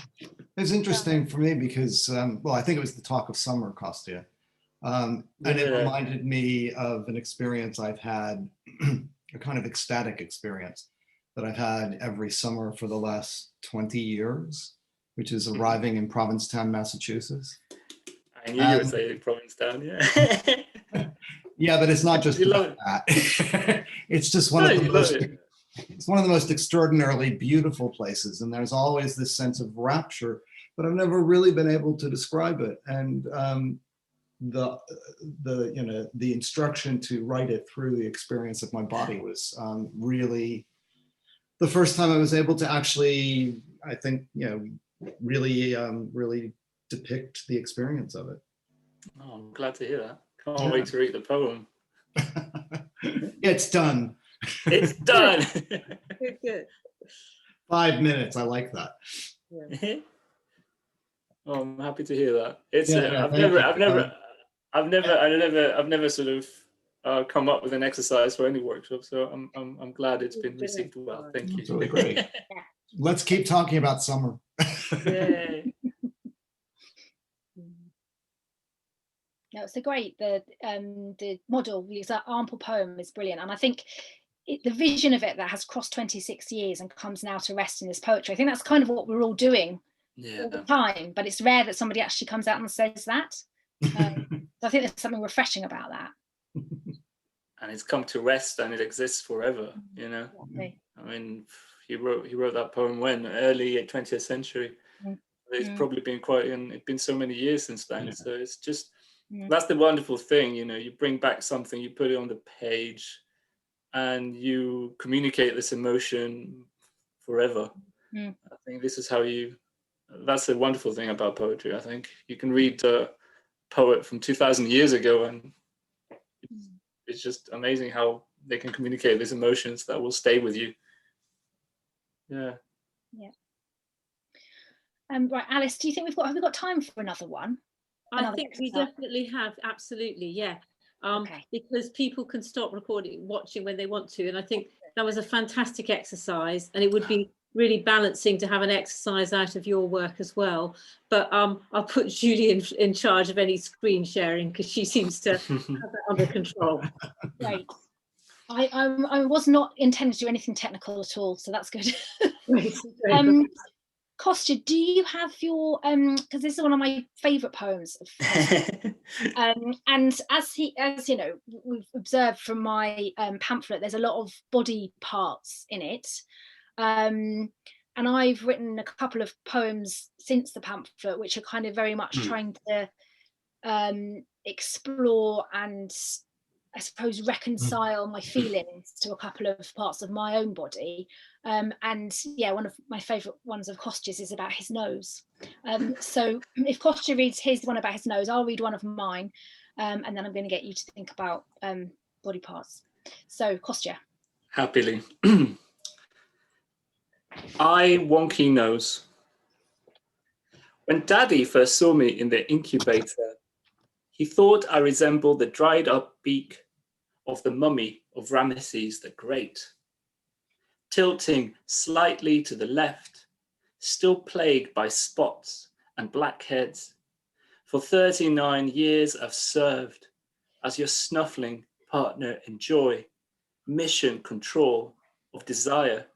it's interesting for me because, well, I think it was the talk of summer, Kostya. And it reminded me of an experience I've had, a kind of ecstatic experience that I've had every summer for the last 20 years, which is arriving in Provincetown, Massachusetts. I knew you would say Provincetown, yeah. Yeah, but it's not just about that. It's just one of the most, it's one of the most extraordinarily beautiful places, and there's always this sense of rapture, but I've never really been able to describe it. And the you know, the instruction to write it through the experience of my body was really the first time I was able to actually, I think, you know, really really depict the experience of it. Oh, I'm glad to hear that. Can't wait to read the poem. It's done. It's done. Good. 5 minutes. I like that. Yeah. Oh, I'm happy to hear that. It's Yeah, I've never sort of come up with an exercise for any workshop, so I'm glad it's been received well. Thank you. It's really great. Let's keep talking about summer. Yay. No, it's a great, the model, the example poem is brilliant, and I think the vision of it that has crossed 26 years and comes now to rest in this poetry, I think that's kind of what we're all doing all the time, but it's rare that somebody actually comes out and says that. So I think there's something refreshing about that. And it's come to rest and it exists forever, you know. Exactly. I mean, he wrote that poem when? Early 20th century. It's probably been it's been so many years since then. So it's just, that's the wonderful thing, you know, you bring back something, you put it on the page, and you communicate this emotion forever. I think this is how that's the wonderful thing about poetry. I think you can read a poet from 2,000 years ago and it's just amazing how they can communicate these emotions that will stay with you. Yeah. Right, Alice, do you think have we got time for another one? I think we definitely have, absolutely, yeah. Because people can stop watching when they want to, and I think that was a fantastic exercise, and it would be really balancing to have an exercise out of your work as well. But I'll put Julie in charge of any screen sharing because she seems to have that under control. Great. I was not intending to do anything technical at all, so that's good. Kostya, do you have your because this is one of my favourite poems of and as you know, we've observed from my pamphlet, there's a lot of body parts in it, and I've written a couple of poems since the pamphlet which are kind of very much trying to explore and I suppose reconcile my feelings to a couple of parts of my own body. And yeah, one of my favourite ones of Kostya's is about his nose. So if Kostya reads his one about his nose, I'll read one of mine, and then I'm going to get you to think about body parts. So Kostya. Happily. Wonky nose. When Daddy first saw me in the incubator, he thought I resembled the dried up beak of the mummy of Ramesses the Great, tilting slightly to the left, still plagued by spots and blackheads. For 39 years I've served as your snuffling partner in joy, mission control of desire.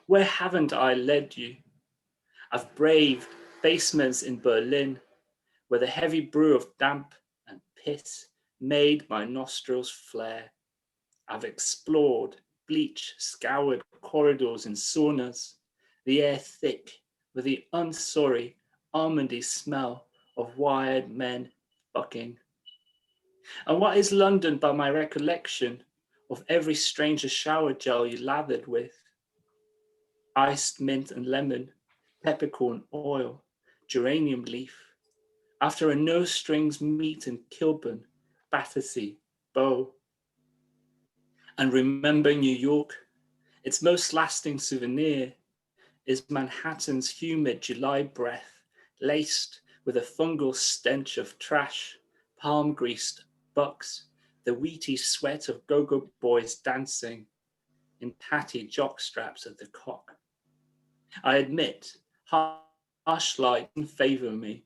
Where haven't I led you? I've braved basements in Berlin, where the heavy brew of damp and piss made my nostrils flare. I've explored bleach-scoured corridors in saunas, the air thick with the unsorry, almondy smell of wired men fucking. And what is London but my recollection of every stranger shower gel you lathered with? Iced mint and lemon, peppercorn oil, geranium leaf. After a no-strings meet in Kilburn, Battersea, Bow. And remember New York? Its most lasting souvenir is Manhattan's humid July breath, laced with a fungal stench of trash, palm-greased bucks, the wheaty sweat of go-go boys dancing in tatty jockstraps at the cock. I admit, harsh light didn't favor me.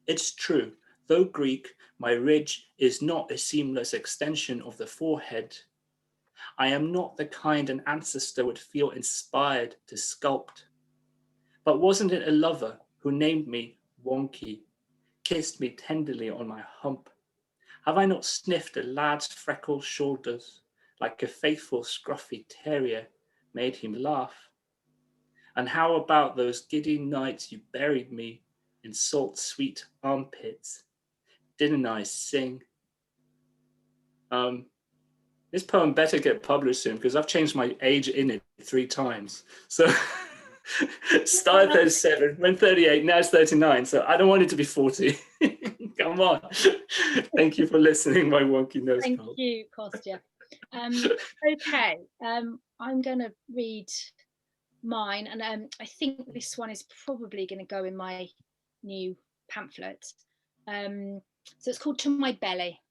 It's true, though Greek, my ridge is not a seamless extension of the forehead. I am not the kind an ancestor would feel inspired to sculpt. But wasn't it a lover who named me Wonky, kissed me tenderly on my hump? Have I not sniffed a lad's freckled shoulders like a faithful scruffy terrier made him laugh? And how about those giddy nights you buried me in salt-sweet armpits? Didn't I sing? This poem better get published soon because I've changed my age in it 3 times. So started 37, went 38, now it's 39. So I don't want it to be 40. Come on. Thank you for listening, my wonky nose. Thank you, Kostya. Okay, I'm going to read mine, and I think this one is probably going to go in my new pamphlet. So it's called To My Belly.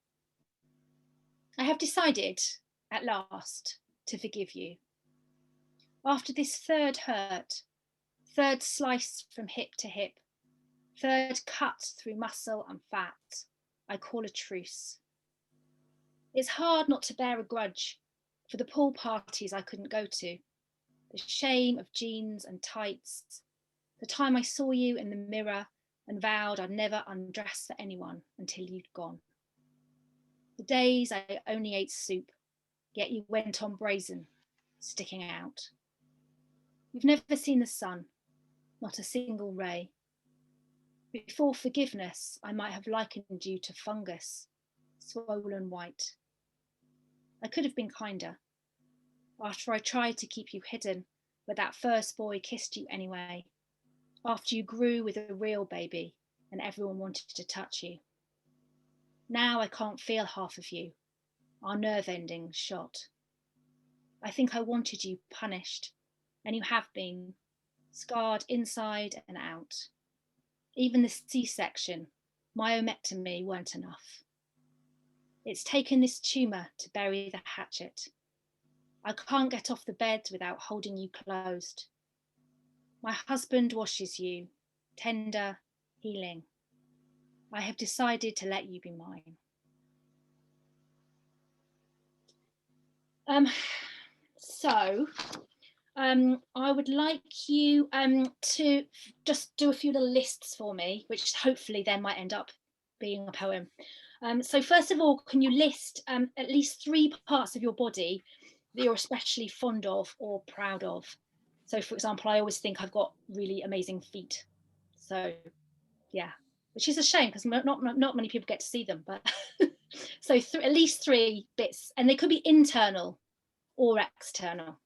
I have decided at last to forgive you. After this third hurt, third slice from hip to hip, third cut through muscle and fat, I call a truce. It's hard not to bear a grudge for the pool parties I couldn't go to, the shame of jeans and tights, the time I saw you in the mirror and vowed I'd never undress for anyone until you'd gone. The days I only ate soup, yet you went on brazen, sticking out. You've never seen the sun, not a single ray. Before forgiveness, I might have likened you to fungus, swollen white. I could have been kinder. After I tried to keep you hidden, where that first boy kissed you anyway. After you grew with a real baby and everyone wanted to touch you. Now I can't feel half of you, our nerve endings shot. I think I wanted you punished, and you have been, scarred inside and out. Even the C-section, myomectomy weren't enough. It's taken this tumour to bury the hatchet. I can't get off the bed without holding you closed. My husband washes you, tender, healing. I have decided to let you be mine. So I would like you to just do a few little lists for me, which hopefully then might end up being a poem. So first of all, can you list at least 3 parts of your body that you're especially fond of or proud of? So for example, I always think I've got really amazing feet. So yeah, which is a shame because not many people get to see them, but so at least 3 bits, and they could be internal or external.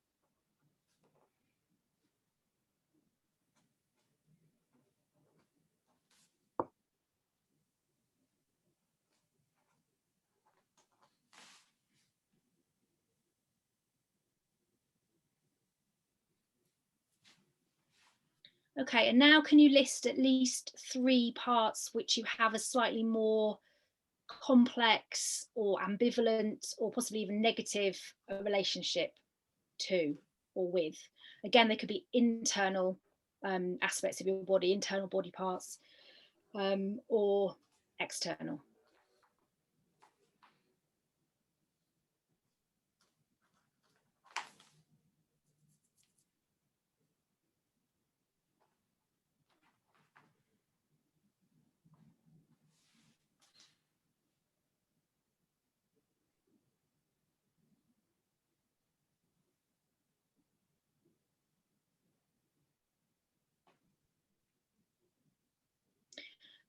Okay, and now can you list at least 3 parts which you have a slightly more complex or ambivalent or possibly even negative relationship to or with? Again, they could be internal aspects of your body, internal body parts, or external.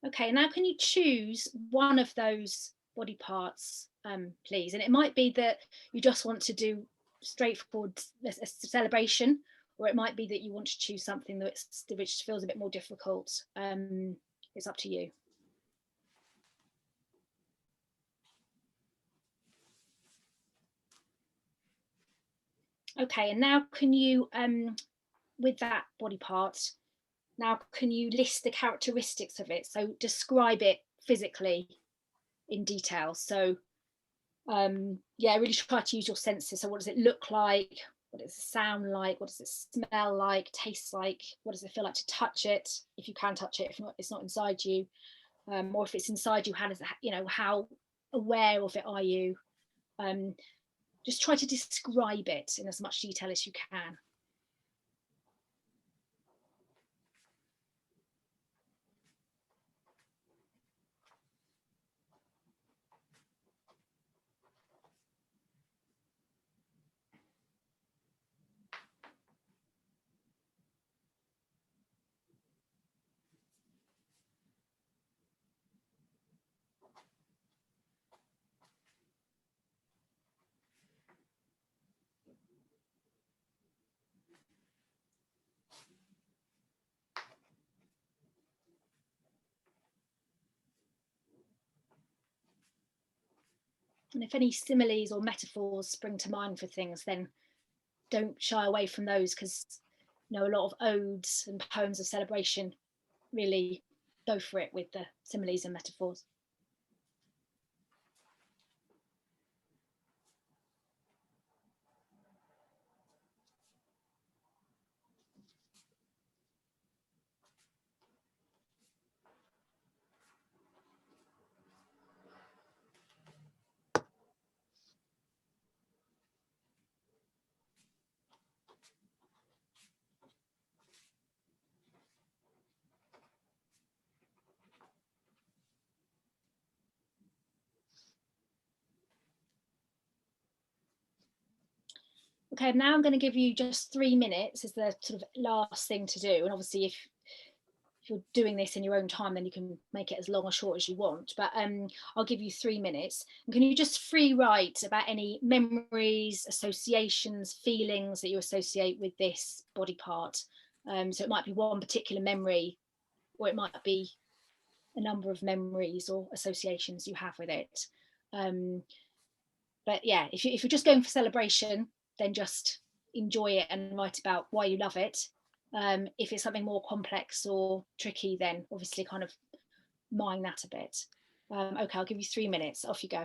Okay, now can you choose one of those body parts, please? And it might be that you just want to do straightforward a celebration, or it might be that you want to choose something which feels a bit more difficult. It's up to you. Okay, and now can you, with that body part, now can you list the characteristics of it? So describe it physically in detail. So yeah, really try to use your senses. So what does it look like? What does it sound like? What does it smell like, taste like? What does it feel like to touch it? If you can touch it, if not, it's not inside you. Or if it's inside you, how does it, you know, how aware of it are you? Just try to describe it in as much detail as you can. And if any similes or metaphors spring to mind for things, then don't shy away from those, because you know, a lot of odes and poems of celebration really go for it with the similes and metaphors. Okay, now I'm going to give you just 3 minutes as the sort of last thing to do. And obviously, if you're doing this in your own time, then you can make it as long or short as you want. But I'll give you 3 minutes. And can you just free write about any memories, associations, feelings that you associate with this body part? So it might be one particular memory, or it might be a number of memories or associations you have with it. But yeah, if you're just going for celebration, then just enjoy it and write about why you love it. If it's something more complex or tricky, then obviously kind of mine that a bit. Okay, I'll give you 3 minutes. Off you go.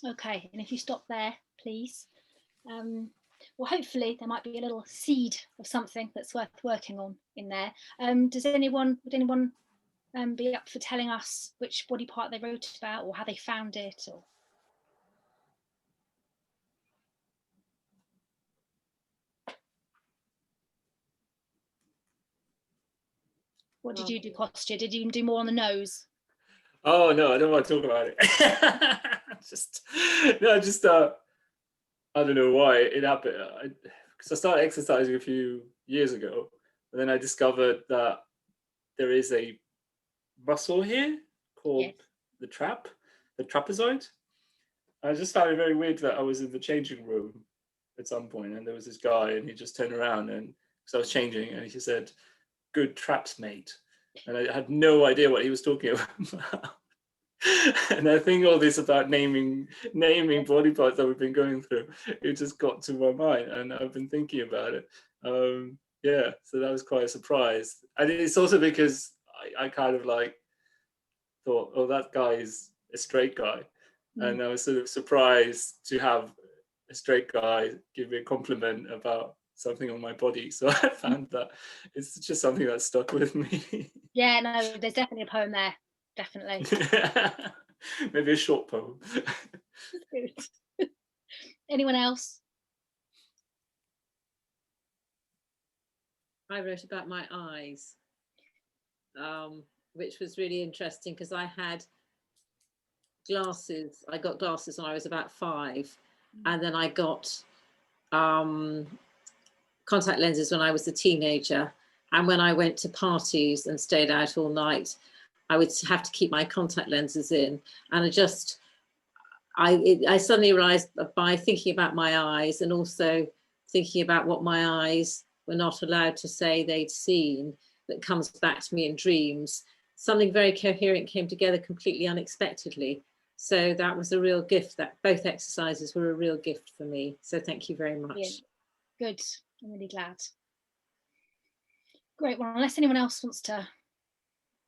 Okay, and if you stop there, please. Well, hopefully there might be a little seed of something that's worth working on in there. Would anyone be up for telling us which body part they wrote about, or how they found it, or? What did you do, Kostya? Did you do more on the nose? Oh no, I don't want to talk about it. I don't know why it happened. Because I started exercising a few years ago, and then I discovered that there is a muscle here called the trapezoid. I just found it very weird that I was in the changing room at some point, and there was this guy, and he just turned around, and because I was changing, and he said, "Good traps, mate," and I had no idea what he was talking about. And I think all this about naming body parts that we've been going through, it just got to my mind, and I've been thinking about it. Yeah, so that was quite a surprise, and it's also because I kind of like thought, oh, that guy is a straight guy, and I was sort of surprised to have a straight guy give me a compliment about something on my body. So I found that it's just something that stuck with me. Yeah, no, there's definitely a poem there. Definitely. Maybe a short poem. Good. Anyone else? I wrote about my eyes, which was really interesting because I had glasses. I got glasses when I was about 5, and then I got contact lenses when I was a teenager. And when I went to parties and stayed out all night, I would have to keep my contact lenses in. And I suddenly realized, by thinking about my eyes and also thinking about what my eyes were not allowed to say they'd seen, that comes back to me in dreams, something very coherent came together completely unexpectedly. So that was a real gift. That both exercises were a real gift for me. So thank you very much. Yeah. Good. I'm really glad. Great. Well, unless anyone else wants to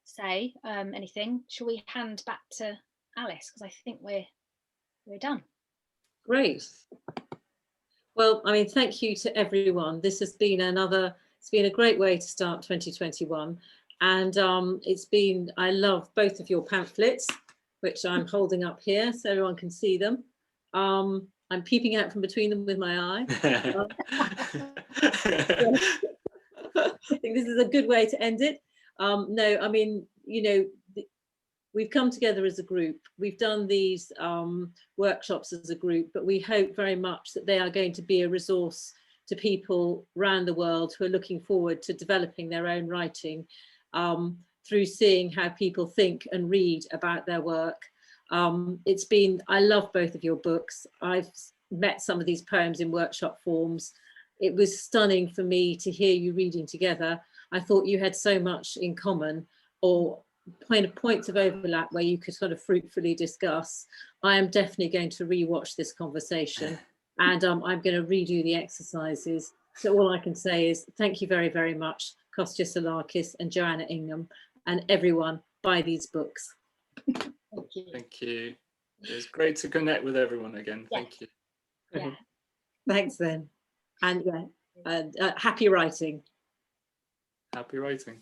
say anything, shall we hand back to Alice, because I think we're done. Great. Well, I mean, thank you to everyone. This has been it's been a great way to start 2021. And I love both of your pamphlets, which I'm holding up here so everyone can see them. I'm peeping out from between them with my eye. I think this is a good way to end it. No, I mean, we've come together as a group. We've done these workshops as a group, but we hope very much that they are going to be a resource to people around the world who are looking forward to developing their own writing through seeing how people think and read about their work. I love both of your books. I've met some of these poems in workshop forms. It was stunning for me to hear you reading together. I thought you had so much in common, or points of overlap where you could sort of fruitfully discuss. I am definitely going to rewatch this conversation, and I'm going to redo the exercises. So all I can say is thank you very, very much, Kostya Salakis and Joanna Ingham, and everyone, buy these books. Thank you. Thank you. It was great to connect with everyone again. Yeah. Thank you. Yeah. Thanks then. And happy writing. Happy writing.